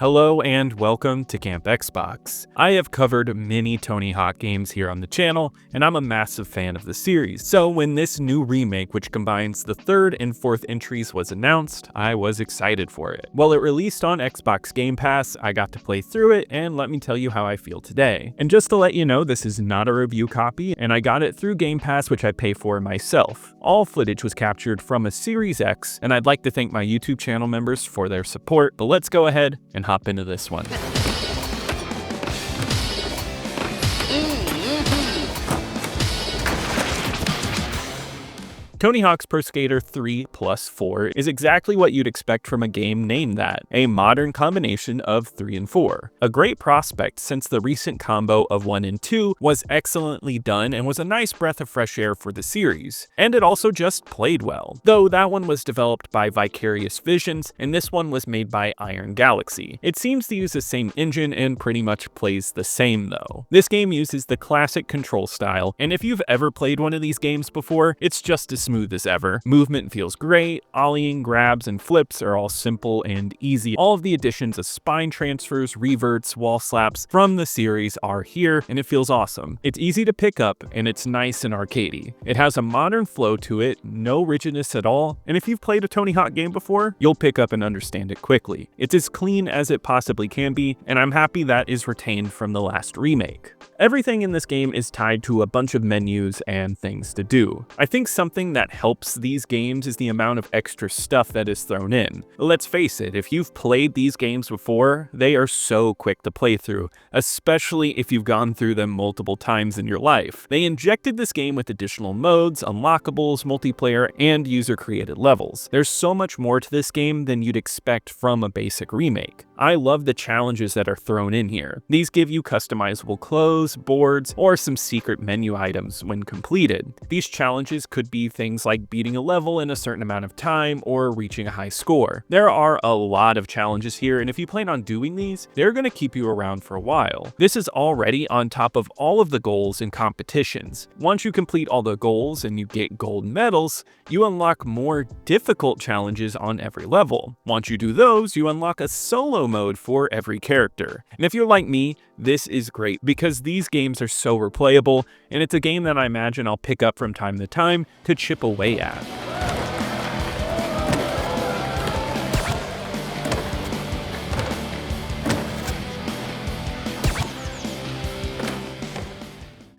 Hello and welcome to Camp Xbox. I have covered many Tony Hawk games here on the channel, and I'm a massive fan of the series. So when this new remake, which combines the third and fourth entries, was announced, I was excited for it. Well, it released on Xbox Game Pass, I got to play through it, and let me tell you how I feel today. And just to let you know, this is not a review copy, and I got it through Game Pass, which I pay for myself. All footage was captured from a Series X, and I'd like to thank my YouTube channel members for their support, but let's go ahead and hop into this one. Tony Hawk's Pro Skater 3+4 is exactly what you'd expect from a game named that, a modern combination of 3 and 4. A great prospect since the recent combo of 1 and 2 was excellently done and was a nice breath of fresh air for the series, and it also just played well. Though that one was developed by Vicarious Visions, and this one was made by Iron Galaxy. It seems to use the same engine and pretty much plays the same though. This game uses the classic control style, and if you've ever played one of these games before, it's just as smooth as ever. Movement feels great, ollieing, grabs, and flips are all simple and easy. All of the additions of spine transfers, reverts, wall slaps from the series are here, and it feels awesome. It's easy to pick up, and it's nice and arcadey. It has a modern flow to it, no rigidness at all, and if you've played a Tony Hawk game before, you'll pick up and understand it quickly. It's as clean as it possibly can be, and I'm happy that is retained from the last remake. Everything in this game is tied to a bunch of menus and things to do. I think something that helps these games is the amount of extra stuff that is thrown in. Let's face it, if you've played these games before, they are so quick to play through, especially if you've gone through them multiple times in your life. They injected this game with additional modes, unlockables, multiplayer, and user-created levels. There's so much more to this game than you'd expect from a basic remake. I love the challenges that are thrown in here. These give you customizable clothes, boards, or some secret menu items when completed. These challenges could be things like beating a level in a certain amount of time or reaching a high score. There are a lot of challenges here, and if you plan on doing these, they're going to keep you around for a while. This is already on top of all of the goals and competitions. Once you complete all the goals and you get gold medals, you unlock more difficult challenges on every level. Once you do those, you unlock a solo mode for every character. And if you're like me, this is great because these games are so replayable, and it's a game that I imagine I'll pick up from time to time to chip away at.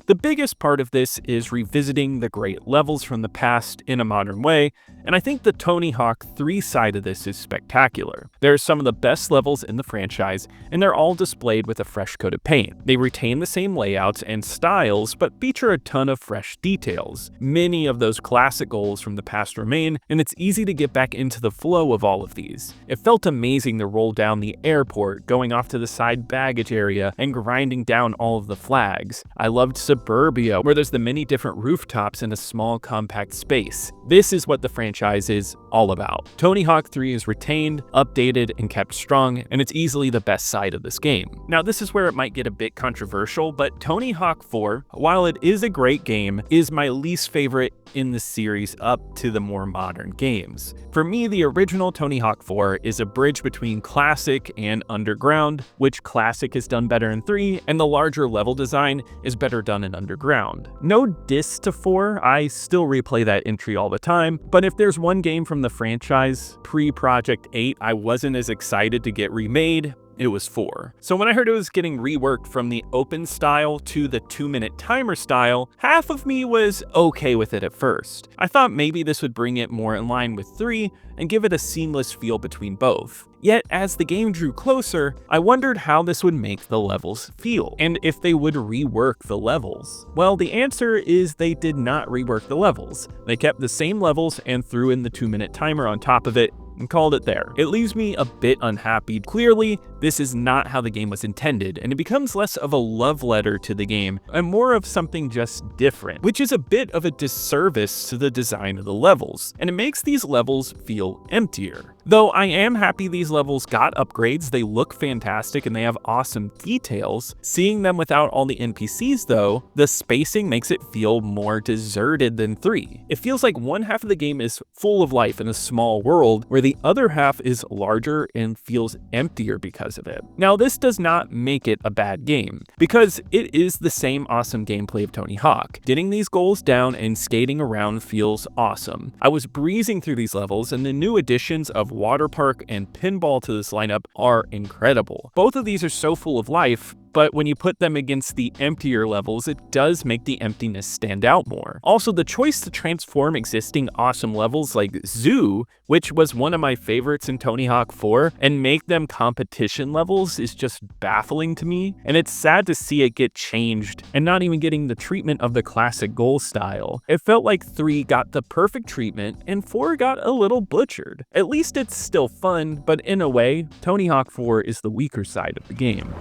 The biggest part of this is revisiting the great levels from the past in a modern way, and I think the Tony Hawk 3 side of this is spectacular. There are some of the best levels in the franchise, and they're all displayed with a fresh coat of paint. They retain the same layouts and styles, but feature a ton of fresh details. Many of those classic goals from the past remain, and it's easy to get back into the flow of all of these. It felt amazing to roll down the airport, going off to the side baggage area, and grinding down all of the flags. I loved Suburbia, where there's the many different rooftops in a small compact space. This is what the franchise is all about. Tony Hawk 3 is retained, updated, and kept strong, and it's easily the best side of this game. Now, this is where it might get a bit controversial, but Tony Hawk 4, while it is a great game, is my least favorite in the series up to the more modern games. For me, the original Tony Hawk 4 is a bridge between classic and underground, which classic is done better in 3, and the larger level design is better done in underground. No diss to 4, I still replay that entry all the time, but if there's one game from the franchise pre-Project 8 I wasn't as excited to get remade, it was 4. So when I heard it was getting reworked from the open style to the 2-minute timer style, half of me was okay with it at first. I thought maybe this would bring it more in line with 3 and give it a seamless feel between both. Yet, as the game drew closer, I wondered how this would make the levels feel, and if they would rework the levels. Well, the answer is they did not rework the levels. They kept the same levels and threw in the 2-minute timer on top of it, and called it there. It leaves me a bit unhappy. Clearly, this is not how the game was intended, and it becomes less of a love letter to the game and more of something just different, which is a bit of a disservice to the design of the levels, and it makes these levels feel emptier. Though I am happy these levels got upgrades, they look fantastic and they have awesome details. Seeing them without all the NPCs though, the spacing makes it feel more deserted than 3. It feels like one half of the game is full of life in a small world, where the other half is larger and feels emptier because of it. Now this does not make it a bad game, because it is the same awesome gameplay of Tony Hawk. Getting these goals down and skating around feels awesome. I was breezing through these levels, and the new additions of Water Park and Pinball to this lineup are incredible. Both of these are so full of life, but when you put them against the emptier levels, it does make the emptiness stand out more. Also, the choice to transform existing awesome levels like Zoo, which was one of my favorites in Tony Hawk 4, and make them competition levels is just baffling to me, and it's sad to see it get changed and not even getting the treatment of the classic goal style. It felt like 3 got the perfect treatment and 4 got a little butchered. At least it's still fun, but in a way, Tony Hawk 4 is the weaker side of the game.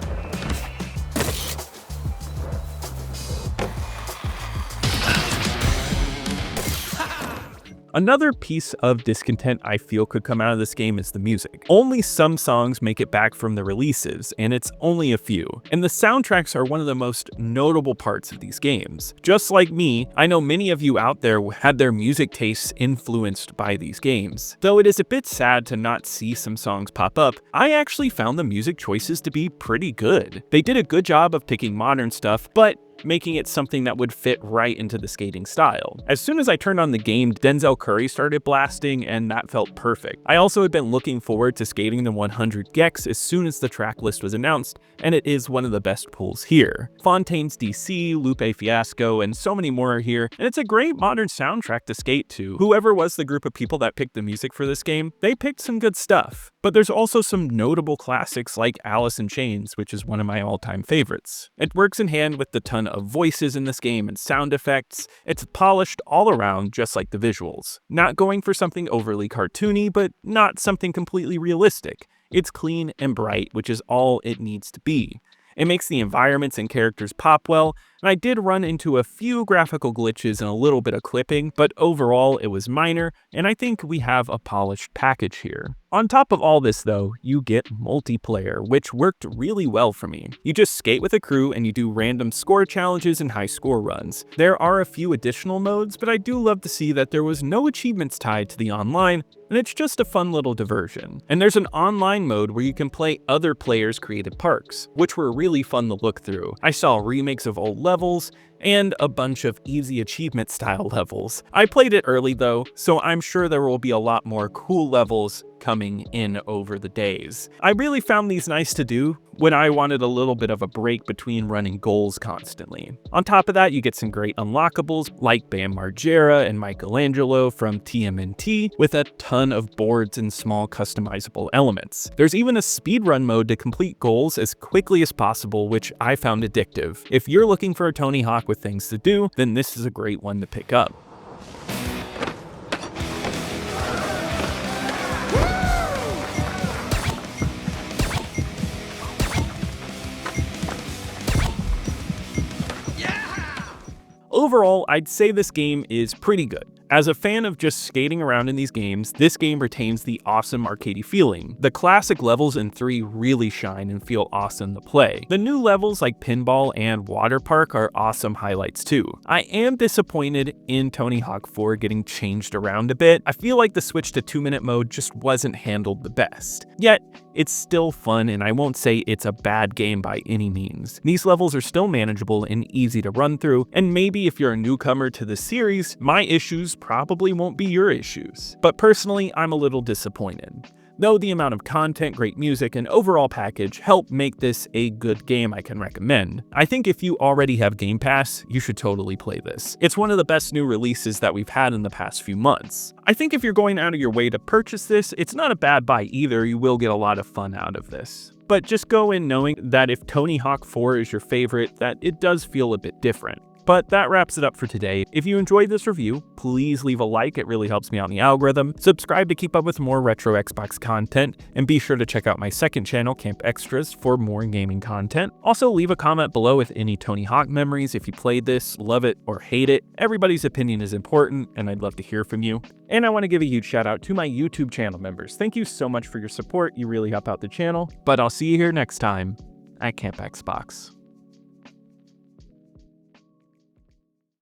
Another piece of discontent I feel could come out of this game is the music. Only some songs make it back from the releases, and it's only a few. And the soundtracks are one of the most notable parts of these games. Just like me, I know many of you out there had their music tastes influenced by these games. Though it is a bit sad to not see some songs pop up, I actually found the music choices to be pretty good. They did a good job of picking modern stuff, but making it something that would fit right into the skating style. As soon as I turned on the game, Denzel Curry started blasting, and that felt perfect. I also had been looking forward to skating the 100 Gex as soon as the track list was announced, and it is one of the best pulls here. Fontaine's DC, Lupe Fiasco, and so many more are here, and it's a great modern soundtrack to skate to. Whoever was the group of people that picked the music for this game, they picked some good stuff. But there's also some notable classics like Alice in Chains, which is one of my all-time favorites. It works in hand with the ton of voices in this game and sound effects. It's polished all around, just like the visuals. Not going for something overly cartoony, but not something completely realistic. It's clean and bright, which is all it needs to be. It makes the environments and characters pop well, and I did run into a few graphical glitches and a little bit of clipping, but overall it was minor, and I think we have a polished package here. On top of all this though, you get multiplayer, which worked really well for me. You just skate with a crew and you do random score challenges and high score runs. There are a few additional modes, but I do love to see that there was no achievements tied to the online, and it's just a fun little diversion. And there's an online mode where you can play other players' created parks, which were really fun to look through. I saw remakes of old levels, and a bunch of easy achievement style levels. I played it early though, so I'm sure there will be a lot more cool levels coming in over the days. I really found these nice to do when I wanted a little bit of a break between running goals constantly. On top of that, you get some great unlockables like Bam Margera and Michelangelo from TMNT, with a ton of boards and small customizable elements. There's even a speedrun mode to complete goals as quickly as possible, which I found addictive. If you're looking for a Tony Hawk with things to do, then this is a great one to pick up. Overall, I'd say this game is pretty good. As a fan of just skating around in these games, this game retains the awesome arcadey feeling. The classic levels in 3 really shine and feel awesome to play. The new levels like Pinball and Water Park are awesome highlights too. I am disappointed in Tony Hawk 4 getting changed around a bit. I feel like the switch to 2-minute mode just wasn't handled the best. Yet, it's still fun, and I won't say it's a bad game by any means. These levels are still manageable and easy to run through, and maybe if you're a newcomer to the series, my issues probably won't be your issues. But personally, I'm a little disappointed. Though the amount of content, great music, and overall package help make this a good game I can recommend. I think if you already have Game Pass, you should totally play this. It's one of the best new releases that we've had in the past few months. I think if you're going out of your way to purchase this, it's not a bad buy either. You will get a lot of fun out of this. But just go in knowing that if Tony Hawk 4 is your favorite, that it does feel a bit different. But that wraps it up for today. If you enjoyed this review, please leave a like, it really helps me out in the algorithm. Subscribe to keep up with more retro Xbox content, and be sure to check out my second channel, Camp Extras, for more gaming content. Also, leave a comment below with any Tony Hawk memories if you played this, love it, or hate it. Everybody's opinion is important, and I'd love to hear from you. And I want to give a huge shout out to my YouTube channel members. Thank you so much for your support, you really help out the channel. But I'll see you here next time at Camp Xbox.